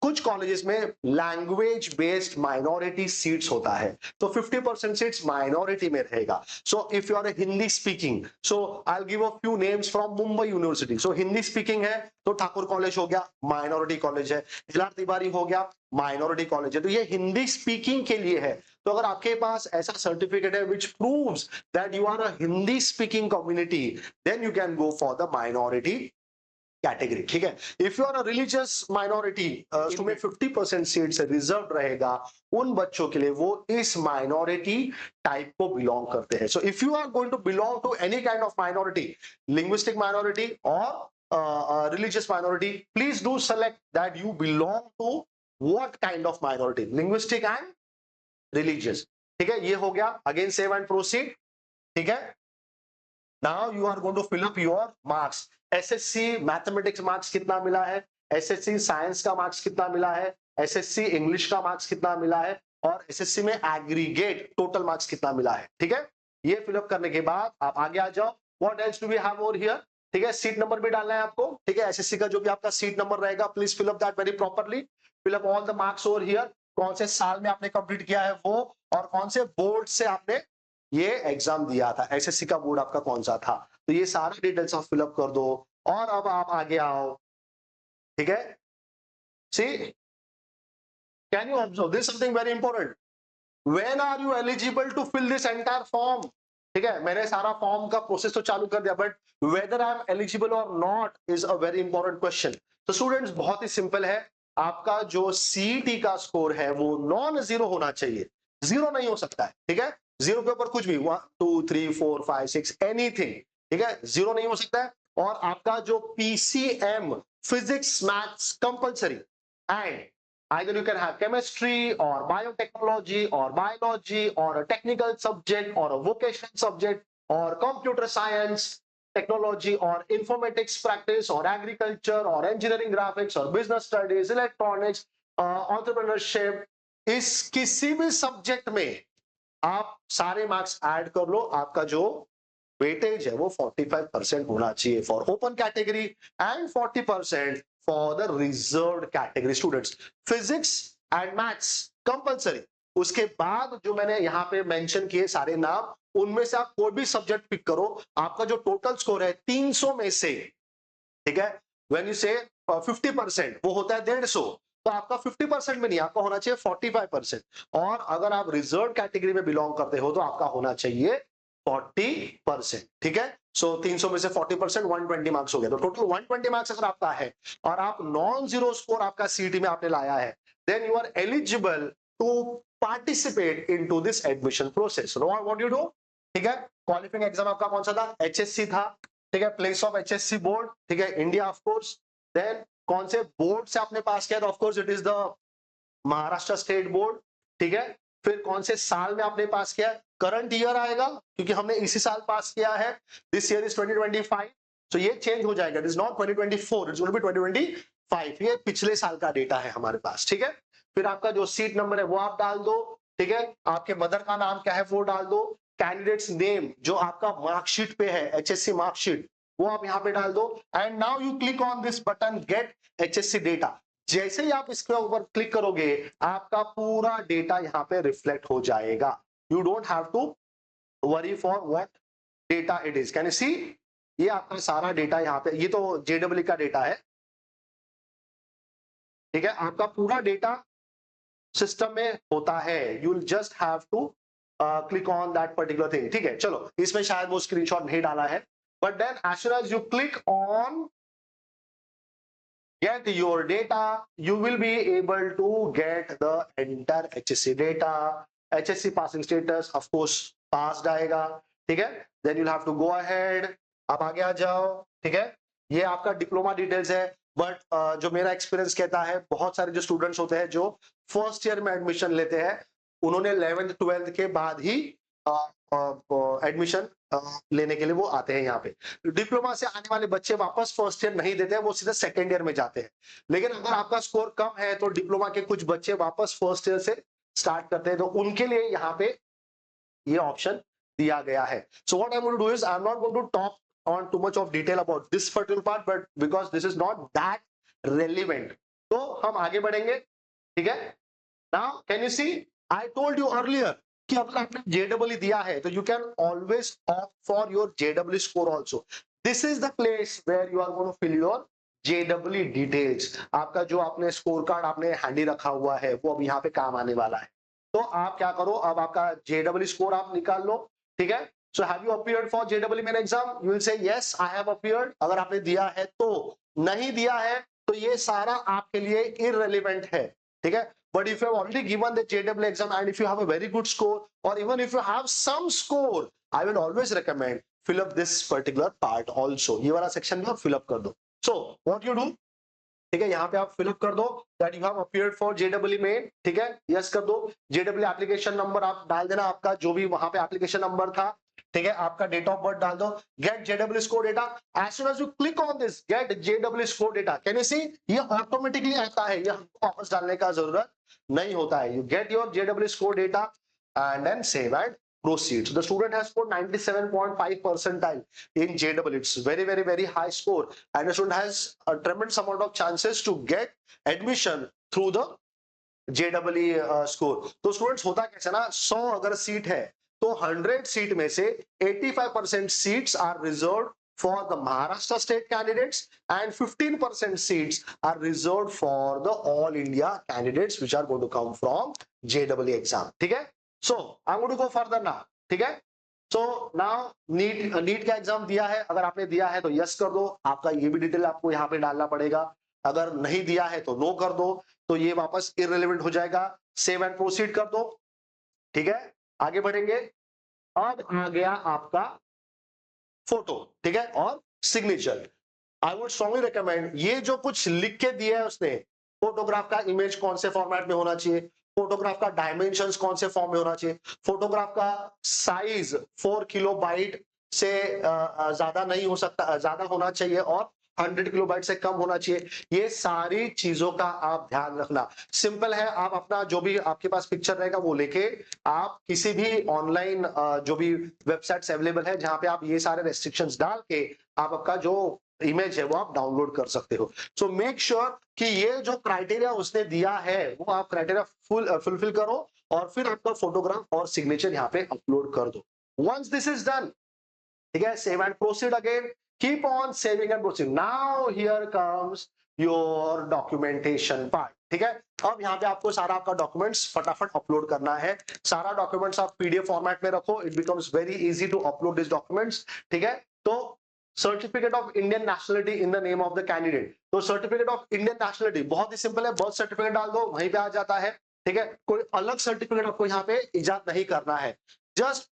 कुछ कॉलेजेस में लैंग्वेज बेस्ड माइनॉरिटी सीट्स होता है, तो 50% सीट्स माइनॉरिटी में रहेगा। So if you are a Hindi speaking, so I will give a few names from Mumbai University. So Hindi speaking है तो ठाकुर कॉलेज हो गया, माइनॉरिटी कॉलेज है। LR तिवारी हो गया, माइनॉरिटी कॉलेज है। तो ये हिंदी स्पीकिंग के लिए है। तो अगर आपके पास ऐसा सर्टिफिकेट है which proves that you are a Hindi speaking community, then you can go for the minority category, ठीक है। If you are a religious minority, उसमें 50% सीट्स रिजर्व रहेगा उन बच्चों के लिए वो इस माइनॉरिटी टाइप को बिलोंग करते हैं। So if you are going to belong to any kind of minority, linguistic minority और religious minority, please do select that you belong to what kind of minority, linguistic and religious, ठीक है। ये हो गया। Again save and proceed, ठीक है। Now you are going to fill up your marks. SSC mathematics marks कितना मिला है, एसएससी साइंस का मार्क्स कितना मिला है, एसएससी इंग्लिश का मार्क्स कितना मिला है, और एसएससी में एग्रीगेट टोटल मार्क्स कितना मिला है, ठीक है। ये फिलअप करने के बाद आप आगे आ जाओ। What else do we have over here, ठीक है। सीट नंबर भी डालना है आपको, ठीक है। एसएससी का जो भी आपका सीट नंबर रहेगा, please fill up that very properly. Fill up all the marks over here, कौन से साल में आपने कंप्लीट किया है वो, और कौन से बोर्ड से आपने ये एग्जाम दिया था, एसएससी का बोर्ड आपका कौन सा था। तो ये सारा डिटेल्स आप फिलअप कर दो, और अब आप आगे आओ, ठीक है। See, can you observe this something very important, when are you eligible to fill this entire form, ठीक है। मैंने सारा फॉर्म का प्रोसेस तो चालू कर दिया, but whether I am eligible और not is a very important question. तो स्टूडेंट्स बहुत ही सिंपल है, आपका जो सीईटी का स्कोर है वो नॉन जीरो होना चाहिए, जीरो नहीं हो सकता है, ठीक है। जीरो के ऊपर कुछ भी 1 2 3 4 5 6 एनीथिंग, ठीक है, जीरो नहीं हो सकता है। और आपका जो PCM physics maths compulsory, and either you can have chemistry or biotechnology or biology or a technical subject or a vocational subject or computer science technology or informatics practice or agriculture or engineering graphics or business studies electronics entrepreneurship, इस किसी भी subject में आप सारे marks add कर लो, आपका जो weightage है वो 45% होना चाहिए for open category and 40% for the reserved category. Students, physics and maths compulsory, उसके बाद जो मैंने यहाँ पे मेंशन किए सारे नाम, उनमें से आप कोई भी सब्जेक्ट पिक करो, आपका जो टोटल स्कोर है 300 में से, ठीक है, व्हेन यू से 50% वो होता है 150, तो आपका 50% में नहीं, आपका होना चाहिए 45%। और अगर आप रिजर्व कैटेगरी में बिलोंग करते हो तो आपका होना चाहिए 40%, ठीक है। सो 300 में से 40% 120 मार्क्स हो गया, तो टोटल 120 मार्क्स अगर आपका है और आप नॉन जीरो स्कोर आपका सीईटी में आपने लाया है, then you are eligible to participate into this admission process. What you do, ठीक है। क्वालिफाइंग एग्जाम आपका कौन सा था, एचएससी था, ठीक है, प्लेस ऑफ एचएससी बोर्ड, ठीक है, इंडिया ऑफ कोर्स। देन कौन से बोर्ड से आपने पास किया, of course it is the Maharashtra state board, ठीक है। फिर कौन से साल में आपने पास किया, करंट ईयर आएगा क्योंकि हमने इसी साल पास किया है, दिस ईयर इज 2025, तो ये चेंज हो जाएगा, it is not 2024, it's going to be 2025, ये पिछले साल का डेटा है हमारे पास, ठीक है। फिर आपका जो सीट नंबर है वो आप डाल दो, ठीक है, आपके मदर का नाम क्या है वो डाल दो, कैंडिडेट्स नेम जो आपका मार्कशीट पे है, एचएससी मार्कशीट, वो आप यहाँ पे डाल दो, and now you click on this button get HSC data. जैसे ही आप इसके ऊपर क्लिक करोगे आपका पूरा डेटा यहाँ पे रिफ्लेक्ट हो जाएगा, you don't have to worry for what data it is, can you see, ये आपका सारा डेटा यहाँ पे, ये तो जेडब्ल्यू का डेटा है, ठीक है, आपका पूरा डेटा सिस्टम में होता है, you will just have to click on that particular thing, ठीक है। चलो इसमें शायद वो स्क्रीनशॉट नहीं डाला है, but then as soon as you click on get your data, you will be able to get the entire HSC data, HSC passing status, of course passed आएगा, ठीक है। then you'll have to go ahead, आप आगे आ जाओ, ठीक है। ये आपका डिप्लोमा डिटेल्स है, बट जो मेरा एक्सपीरियंस कहता है, बहुत सारे जो स्टूडेंट्स होते हैं जो फर्स्ट ईयर में एडमिशन लेते हैं, उन्होंने 11th 12th के बाद ही एडमिशन लेने के लिए वो आते हैं यहाँ पे। डिप्लोमा से आने वाले बच्चे वापस फर्स्ट ईयर नहीं देते हैं, वो सीधे सेकेंड ईयर में जाते हैं। लेकिन अगर आपका स्कोर कम है तो डिप्लोमा के कुछ बच्चे वापस फर्स्ट ईयर से स्टार्ट करते हैं, तो उनके लिए यहाँ पे ये ऑप्शन दिया गया है। So what I am going to do is, I am not going to talk on too much of detail about this particular part, but because this is not that relevant, तो हम आगे बढ़ेंगे, ठीक है। Now can you see, I told you earlier कि अगर आपने JW दिया है तो you can always opt for your JW score also. This is the place where you are going to fill your JW details. आपका जो आपने score card आपने हैंडी रखा हुआ है वो अब यहाँ पे काम आने वाला है। तो आप क्या करो, अब आपका जेडब्ल्यू स्कोर आप निकाल लो, ठीक है। So have you appeared for JW main exam, you will say yes I have appeared, अगर आपने दिया है तो, नहीं दिया है तो ये सारा आपके लिए इररिलेवेंट है, ठीक है। But if you have already given the JEE exam and if you have a very good score, or even if you have some score, I will always recommend fill up this particular part also. ये वाला section भी आप fill up कर दो। So what you do, ठीक है, यहाँ पे आप fill up कर दो that you have appeared for JEE main, ठीक है, yes कर दो। JEE application number आप डाल देना, आपका जो भी वहां पे application number था, ठीक है, आपका डेट ऑफ बर्थ डाल दो, get JW score data. As soon as you click on this get JW score data, can you see, ये ऑटोमेटिकली आता है, ये हमको वापस डालने का जरूरत नहीं होता है। You get your JW score data and then save and proceed. So the student has scored 97.5 percentile in JEE. It's very high score, and the student has a tremendous amount of chances to get admission through the JEE score. तो students होता कैसे ना, 100 अगर seat है तो 100 seat में से 85% seats are reserve for the Maharashtra state candidates and 15% seats are reserved for the all India candidates which are going to come from JEE exam, ठीक है। So I'm going to go further now, ठीक है। So now NEET का exam दिया है, अगर आपने दिया है तो यस कर दो, आपका ये भी डिटेल आपको यहाँ पे डालना पड़ेगा, अगर नहीं दिया है तो नो कर दो, तो ये वापस इररिलेवेंट हो जाएगा, सेव एंड प्रोसीड कर दो, ठीक है। आगे बढ़ेंगे, अब आ गया आपका फोटो, ठीक है, और signature. I would strongly recommend, ये जो कुछ लिख के दिया है उसने, फोटोग्राफ का इमेज कौन से फॉर्मेट में होना चाहिए, फोटोग्राफ का डायमेंशंस कौन से फॉर्म में होना चाहिए, फोटोग्राफ का साइज 4 किलोबाइट से ज्यादा नहीं हो सकता, ज्यादा होना चाहिए, और 100 किलोबाइट से कम होना चाहिए। ये सारी चीजों का आप ध्यान रखना। सिंपल है, आप अपना जो भी आपके पास पिक्चर रहेगा वो लेके आप किसी भी ऑनलाइन जो भी वेबसाइट्स अवेलेबल है जहां पे आप ये सारे रेस्ट्रिक्शंस डाल के आप आपका जो इमेज है वो आप डाउनलोड कर सकते हो। सो मेक श्योर कि ये जो क्राइटेरिया उसने दिया है वो आप क्राइटेरिया फुलफिल करो, और फिर आपका फोटोग्राफ और सिग्नेचर यहाँ पे अपलोड कर दो। वंस दिस इज डन, ठीक है, save and proceed again, keep on saving and proceed. Now here comes your documentation part, ठीक है। अब यहाँ पे आपको सारा आपका डॉक्यूमेंट्स फटाफट अपलोड करना है। सारा डॉक्यूमेंट्स आप पीडीएफ फॉर्मेट में रखो, it becomes very easy to upload this documents, ठीक है। तो certificate of Indian nationality in the name of the candidate, तो सर्टिफिकेट ऑफ इंडियन नेशनलिटी बहुत ही सिंपल है, बर्थ सर्टिफिकेट डाल दो, वहीं पे आ जाता है, ठीक है। कोई अलग सर्टिफिकेट आपको यहाँ पे इजाद नहीं करना है, just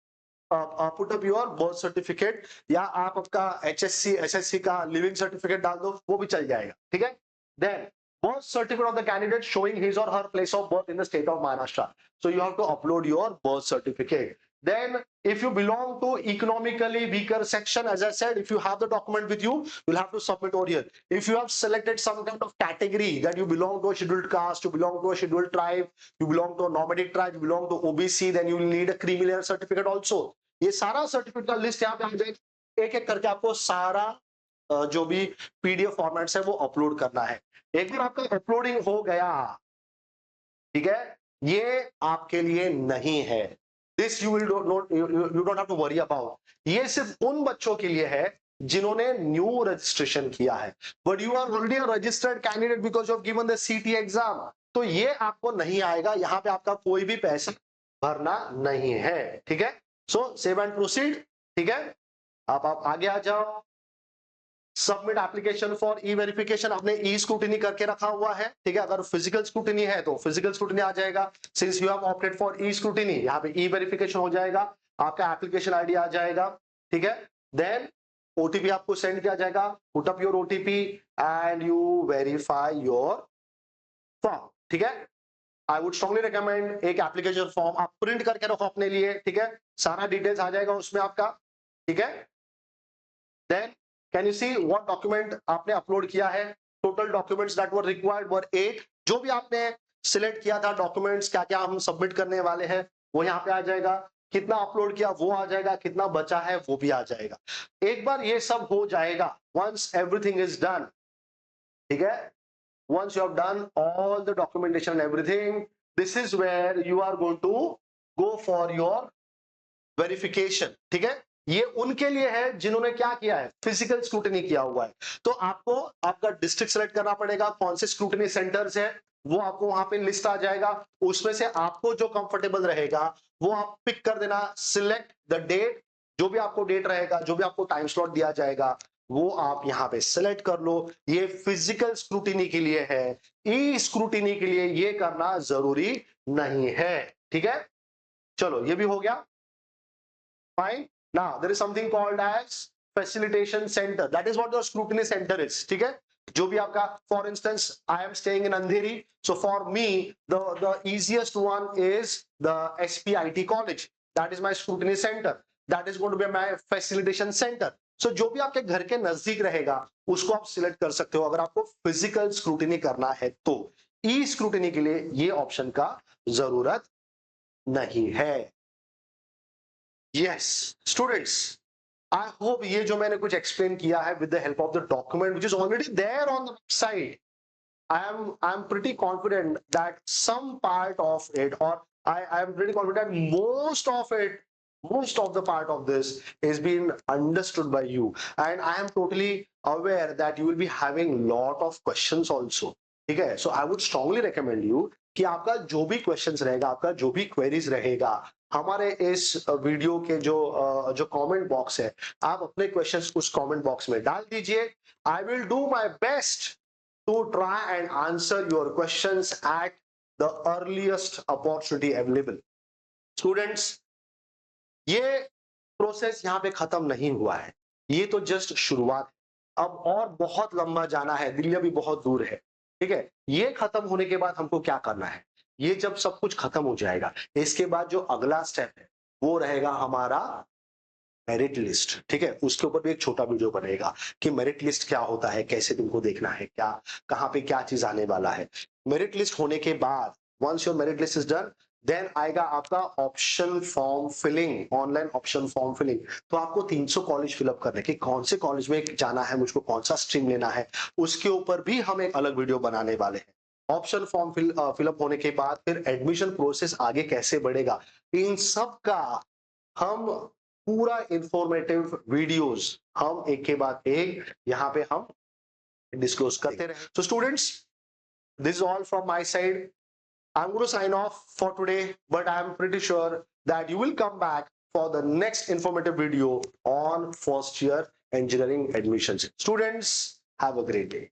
put up your birth certificate, या आप आपका एचएससी एसएससी का लिविंग सर्टिफिकेट डाल दो, वो भी चल जाएगा, ठीक है। Then birth certificate of the candidate showing his or her place of birth in the state of Maharashtra, so you have to upload your birth certificate. Then if you belong to economically weaker section, as I said, if you have the document with you, you'll have to submit over here. If you have selected some kind of category that you belong to a scheduled caste, you belong to a scheduled tribe, you belong to a nomadic tribe, you belong to OBC, then you will need a creamy layer certificate also. ये सारा certificate का list यहाँ पे आ जाएगा, एक एक करके आपको सारा जो भी पीडीएफ फॉर्मेट्स है वो अपलोड करना है। एक बार आपका अपलोडिंग हो गया, ठीक है, ये आपके लिए नहीं है, this you don't have to worry about, ये सिर्फ उन बच्चों के लिए है जिन्होंने न्यू रजिस्ट्रेशन किया है, but you are already a registered candidate because you have given the CET exam, तो ये आपको नहीं आएगा, यहाँ पे आपका कोई भी पैसा भरना नहीं है, ठीक है। सो सेव एंड प्रोसीड, ठीक है। आप आगे आ जाओ। Submit application for E verification, आपने ई स्क्रूटिनी करके रखा हुआ है, ठीक है। अगर फिजिकल स्क्रूटिनी है तो फिजिकल स्क्रूटिनी आ जाएगा, since you have opted for e scrutiny, यहाँ पे ई वेरिफिकेशन हो जाएगा, आपका एप्लीकेशन आईडी आ जाएगा, ठीक है। देन ओटीपी आपको सेंड किया जाएगा, put up your OTP and you verify your form, ठीक है। आई वुड स्ट्रांगली रिकमेंड एक एप्लीकेशन फॉर्म आप प्रिंट करके रखो अपने लिए, ठीक है, सारा डिटेल्स आ जाएगा उसमें आपका, ठीक है। Then can you see what document आपने अपलोड किया है, total documents that were required were 8, जो भी आपने सिलेक्ट किया था डॉक्यूमेंट्स, क्या क्या हम सबमिट करने वाले हैं वो यहाँ पे आ जाएगा, कितना अपलोड किया वो आ जाएगा, कितना बचा है वो भी आ जाएगा। एक बार ये सब हो जाएगा, वंस एवरीथिंग इज डन, ठीक है, once you have done all the documentation and everything, this is where you are going to go for your verification, ठीक है। ये उनके लिए है जिन्होंने क्या किया है, फिजिकल स्क्रूटिनी किया हुआ है, तो आपको आपका डिस्ट्रिक्ट सेलेक्ट करना पड़ेगा, कौन से स्क्रूटिनी सेंटर्स है वो आपको वहां पे लिस्ट आ जाएगा, उसमें से आपको जो कंफर्टेबल रहेगा वो आप पिक कर देना, सिलेक्ट द डेट, जो भी आपको डेट रहेगा, जो भी आपको टाइम स्लॉट दिया जाएगा वो आप यहाँ पे सिलेक्ट कर लो। ये फिजिकल स्क्रूटिनी के लिए है, ई स्क्रूटिनी के लिए ये करना जरूरी नहीं है, ठीक है। चलो ये भी हो गया, fine. Now there is something called as facilitation centre, that is what the scrutiny centre is, ठीक है। जो भी आपका, for instance I am staying in Andheri, so for me the easiest one is the SPIT college, that is my scrutiny centre, that is going to be my facilitation centre. So जो भी आपके घर के नजदीक रहेगा उसको आप सिलेक्ट कर सकते हो, अगर आपको फिजिकल स्क्रूटिनी करना है तो। ई स्क्रूटिनी के लिए ये ऑप्शन का जरूरत नहीं है। यस स्टूडेंट्स, आई होप ये जो मैंने कुछ एक्सप्लेन किया है with the help of the document which is already there on the website, I am pretty confident that some part of it, or I am pretty confident that most of the part of this is being understood by you, and I am totally aware that you will be having lot of questions also, ठीक है। So I would strongly recommend you कि आपका जो भी questions रहेगा, आपका जो भी queries रहेगा, हमारे इस वीडियो के जो कमेंट बॉक्स है, आप अपने क्वेश्चंस उस कमेंट बॉक्स में डाल दीजिए। I will do my best to try and answer your questions at the earliest opportunity available. Students, ये प्रोसेस यहाँ पे खत्म नहीं हुआ है, ये तो जस्ट शुरुआत है, अब और बहुत लंबा जाना है, दिल्ली अभी बहुत दूर है, ठीक है। ये खत्म होने के बाद हमको क्या करना है, ये जब सब कुछ खत्म हो जाएगा, इसके बाद जो अगला स्टेप है वो रहेगा हमारा मेरिट लिस्ट, ठीक है। उसके ऊपर भी एक छोटा वीडियो बनेगा कि मेरिट लिस्ट क्या होता है, कैसे तुमको देखना है, क्या कहां पे क्या चीज आने वाला है। मेरिट लिस्ट होने के बाद once your merit list is done, then आएगा आपका option form filling, online option form filling. तो आपको 300 कॉलेज फिलअप करने कि कौन से कॉलेज में जाना है, मुझको कौन सा स्ट्रीम लेना है, उसके ऊपर भी हम एक अलग वीडियो बनाने वाले हैं। ऑप्शन फॉर्म फिलअप होने के बाद फिर एडमिशन प्रोसेस आगे कैसे बढ़ेगा, इन सब का हम पूरा इंफॉर्मेटिव वीडियोस हम एक के बाद एक यहाँ पे हम डिस्क्लोज करते रहे. So students, this is all from my side. I'm going to sign off for today, but I'm pretty sure that you will come back for the next informative video on first year engineering admissions. Students, have a great day.